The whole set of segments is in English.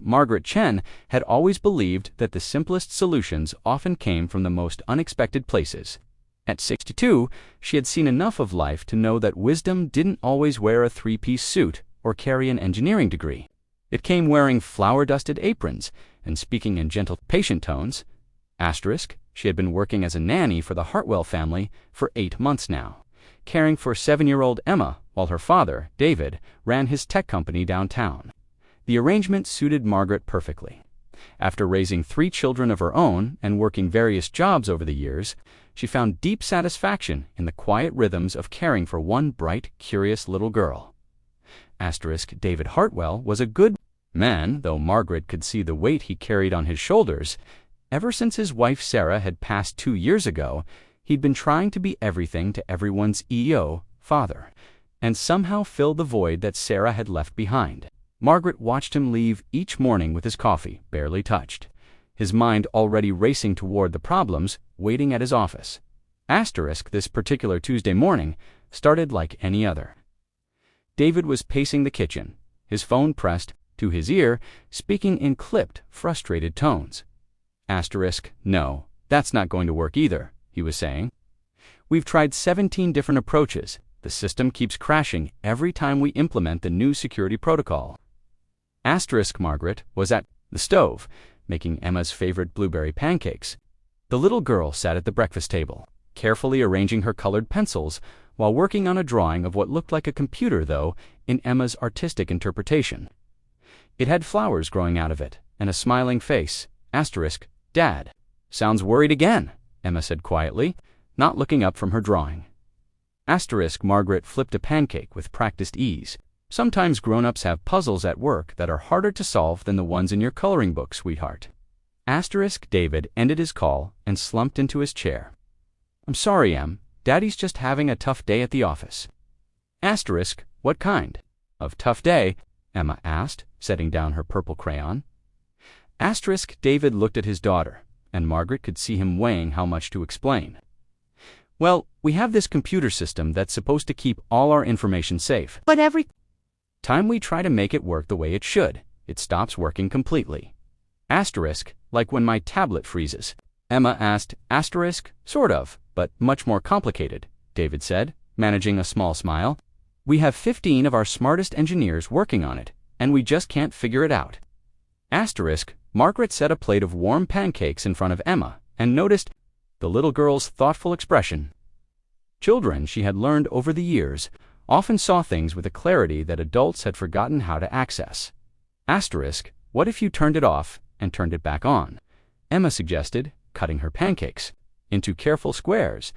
Margaret Chen had always believed that the simplest solutions often came from the most unexpected places. At 62, she had seen enough of life to know that wisdom didn't always wear a three-piece suit or carry an engineering degree. It came wearing flour-dusted aprons and speaking in gentle, patient tones. She had been working as a nanny for the Hartwell family for 8 months now, caring for 7-year-old Emma while her father, David, ran his tech company downtown. The arrangement suited Margaret perfectly. After raising 3 children of her own and working various jobs over the years, she found deep satisfaction in the quiet rhythms of caring for one bright, curious little girl. David Hartwell was a good man, though Margaret could see the weight he carried on his shoulders. Ever since his wife Sarah had passed 2 years ago, he'd been trying to be everything to everyone's father, and somehow fill the void that Sarah had left behind. Margaret watched him leave each morning with his coffee barely touched, his mind already racing toward the problems waiting at his office. This particular Tuesday morning started like any other. David was pacing the kitchen, his phone pressed to his ear, speaking in clipped, frustrated tones. No, that's not going to work either, he was saying. We've tried 17 different approaches. The system keeps crashing every time we implement the new security protocol. Margaret was at the stove, making Emma's favorite blueberry pancakes. The little girl sat at the breakfast table, carefully arranging her colored pencils while working on a drawing of what looked like a computer, though, in Emma's artistic interpretation. It had flowers growing out of it, and a smiling face. Dad. Sounds worried again, Emma said quietly, not looking up from her drawing. Margaret flipped a pancake with practiced ease. Sometimes grown-ups have puzzles at work that are harder to solve than the ones in your coloring book, sweetheart. David ended his call and slumped into his chair. I'm sorry, Em. Daddy's just having a tough day at the office. What kind of tough day? Emma asked, setting down her purple crayon. David looked at his daughter, and Margaret could see him weighing how much to explain. Well, we have this computer system that's supposed to keep all our information safe. But every time we try to make it work the way it should, it stops working completely. Like when my tablet freezes. Emma asked. Sort of, but much more complicated, David said, managing a small smile. We have 15 of our smartest engineers working on it, and we just can't figure it out. Margaret set a plate of warm pancakes in front of Emma and noticed the little girl's thoughtful expression. Children, she had learned over the years, often saw things with a clarity that adults had forgotten how to access. What if you turned it off and turned it back on? Emma suggested, cutting her pancakes into careful squares.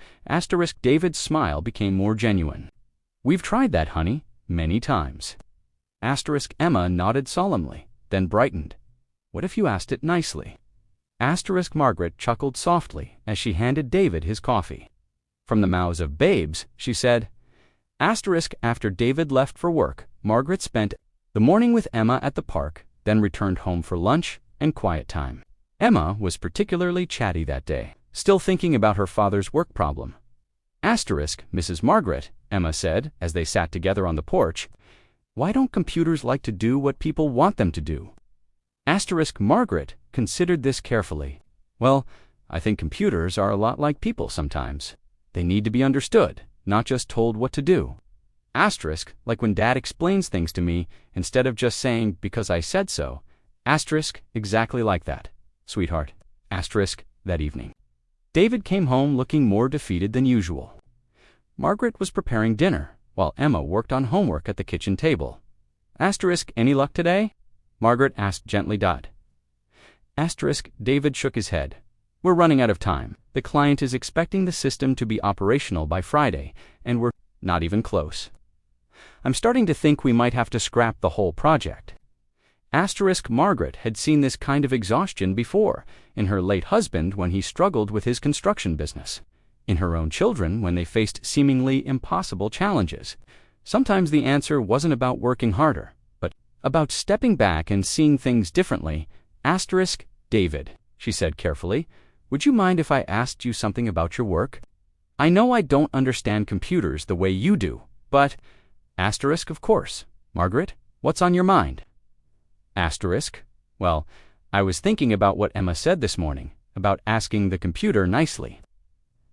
David's smile became more genuine. We've tried that, honey, many times. Emma nodded solemnly, then brightened. What if you asked it nicely? Margaret chuckled softly as she handed David his coffee. From the mouths of babes, she said. After David left for work, Margaret spent the morning with Emma at the park, then returned home for lunch and quiet time. Emma was particularly chatty that day, still thinking about her father's work problem. Mrs. Margaret, Emma said as they sat together on the porch, why don't computers like to do what people want them to do? Margaret considered this carefully. Well, I think computers are a lot like people sometimes. They need to be understood, not just told what to do. Like when Dad explains things to me instead of just saying, because I said so. Exactly like that, sweetheart. That evening. David came home looking more defeated than usual. Margaret was preparing dinner, while Emma worked on homework at the kitchen table. Any luck today? Margaret asked gently. David shook his head. We're running out of time. The client is expecting the system to be operational by Friday, and we're not even close. I'm starting to think we might have to scrap the whole project. Margaret had seen this kind of exhaustion before, in her late husband when he struggled with his construction business, in her own children when they faced seemingly impossible challenges. Sometimes the answer wasn't about working harder, but about stepping back and seeing things differently. David, she said carefully, would you mind if I asked you something about your work? I know I don't understand computers the way you do, but... Of course. Margaret, what's on your mind? Asterisk. Well, I was thinking about what Emma said this morning, about asking the computer nicely.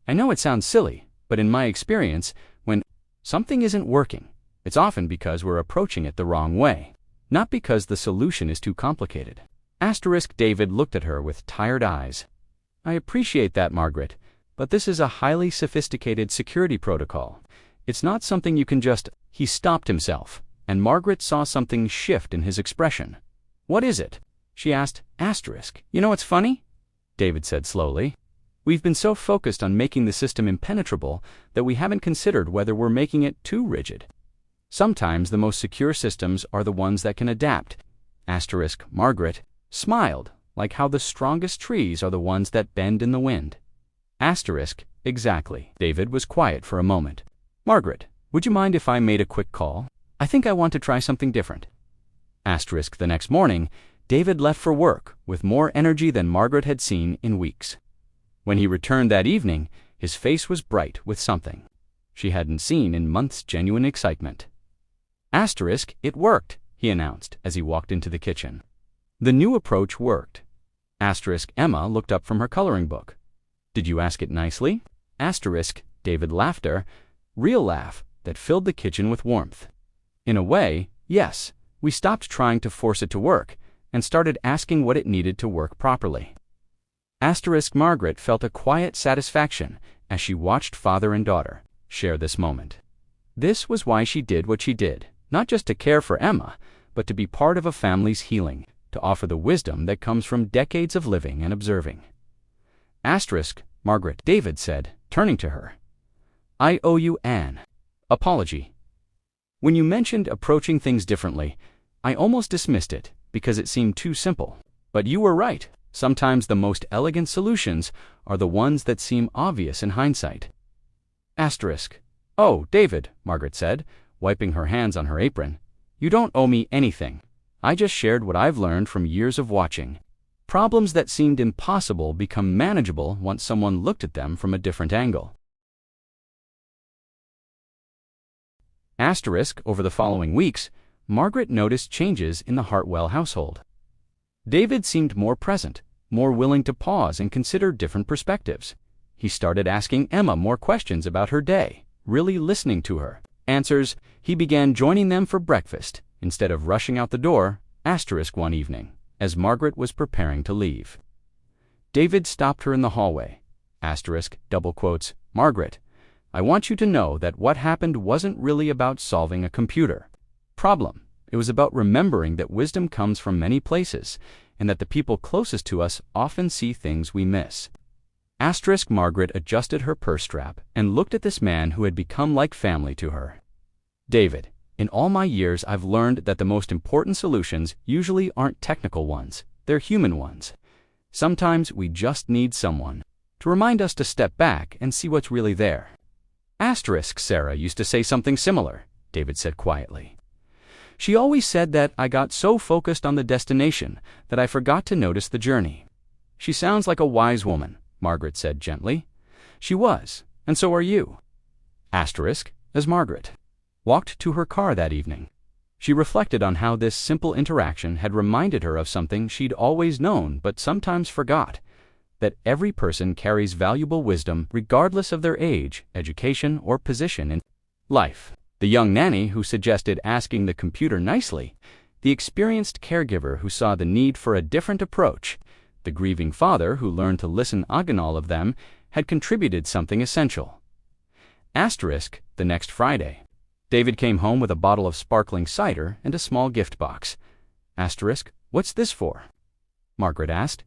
I know it sounds silly, but in my experience, when something isn't working, it's often because we're approaching it the wrong way, not because the solution is too complicated. Asterisk. David looked at her with tired eyes. I appreciate that, Margaret, but this is a highly sophisticated security protocol. It's not something you can just... He stopped himself, and Margaret saw something shift in his expression. What is it? She asked. Asterisk. You know what's funny? David said slowly. We've been so focused on making the system impenetrable that we haven't considered whether we're making it too rigid. Sometimes the most secure systems are the ones that can adapt. Asterisk. Margaret smiled, like how the strongest trees are the ones that bend in the wind. Asterisk. Exactly. David was quiet for a moment. Margaret, would you mind if I made a quick call? I think I want to try something different. Asterisk. The next morning, David left for work with more energy than Margaret had seen in weeks. When he returned that evening, his face was bright with something she hadn't seen in months. Genuine excitement. Asterisk. It worked, he announced as he walked into the kitchen. The new approach worked. Asterisk. Emma looked up from her coloring book. Did you ask it nicely? Asterisk. David laughed, a real laugh that filled the kitchen with warmth. In a way, yes, we stopped trying to force it to work and started asking what it needed to work properly. Asterisk. Margaret felt a quiet satisfaction as she watched father and daughter share this moment. This was why she did what she did, not just to care for Emma, but to be part of a family's healing, to offer the wisdom that comes from decades of living and observing. Asterisk. Margaret. David said, turning to her. I owe you an apology. When you mentioned approaching things differently, I almost dismissed it because it seemed too simple. But you were right. Sometimes the most elegant solutions are the ones that seem obvious in hindsight. Asterisk. Oh, David, Margaret said, wiping her hands on her apron. You don't owe me anything. I just shared what I've learned from years of watching. Problems that seemed impossible become manageable once someone looked at them from a different angle. Asterisk. Over the following weeks, Margaret noticed changes in the Hartwell household. David seemed more present, more willing to pause and consider different perspectives. He started asking Emma more questions about her day, really listening to her answers. He began joining them for breakfast instead of rushing out the door. Asterisk. One evening, as Margaret was preparing to leave, David stopped her in the hallway. Asterisk. Double quotes. Margaret, I want you to know that what happened wasn't really about solving a computer problem. It was about remembering that wisdom comes from many places, and that the people closest to us often see things we miss. Asterisk. Margaret adjusted her purse strap and looked at this man who had become like family to her. David, in all my years I've learned that the most important solutions usually aren't technical ones, they're human ones. Sometimes we just need someone to remind us to step back and see what's really there. Asterisk. Sarah used to say something similar, David said quietly. She always said that I got so focused on the destination that I forgot to notice the journey. She sounds like a wise woman, Margaret said gently. She was, and so are you. Asterisk. As Margaret walked to her car that evening, she reflected on how this simple interaction had reminded her of something she'd always known but sometimes forgot, that every person carries valuable wisdom regardless of their age, education, or position in life. The young nanny who suggested asking the computer nicely, the experienced caregiver who saw the need for a different approach, the grieving father who learned to listen. All of them had contributed something essential. Asterisk. The next Friday, David came home with a bottle of sparkling cider and a small gift box. Asterisk. What's this for? Margaret asked.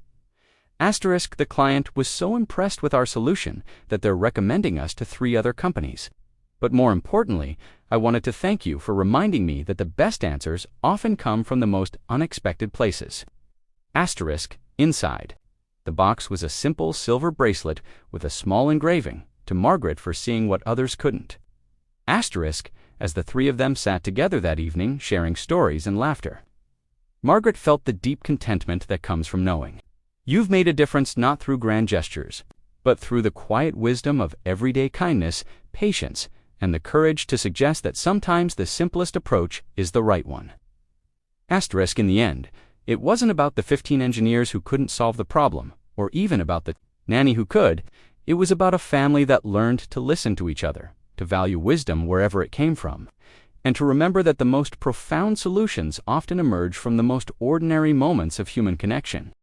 Asterisk. The client was so impressed with our solution that they're recommending us to 3 other companies. But more importantly, I wanted to thank you for reminding me that the best answers often come from the most unexpected places. Asterisk. Inside the box was a simple silver bracelet with a small engraving, to Margaret for seeing what others couldn't. Asterisk. As the 3 of them sat together that evening, sharing stories and laughter, Margaret felt the deep contentment that comes from knowing you've made a difference not through grand gestures, but through the quiet wisdom of everyday kindness, patience, and the courage to suggest that sometimes the simplest approach is the right one. Asterisk. In the end, It wasn't about the 15 engineers who couldn't solve the problem, or even about the nanny who could. It was about a family that learned to listen to each other, to value wisdom wherever it came from, and to remember that the most profound solutions often emerge from the most ordinary moments of human connection.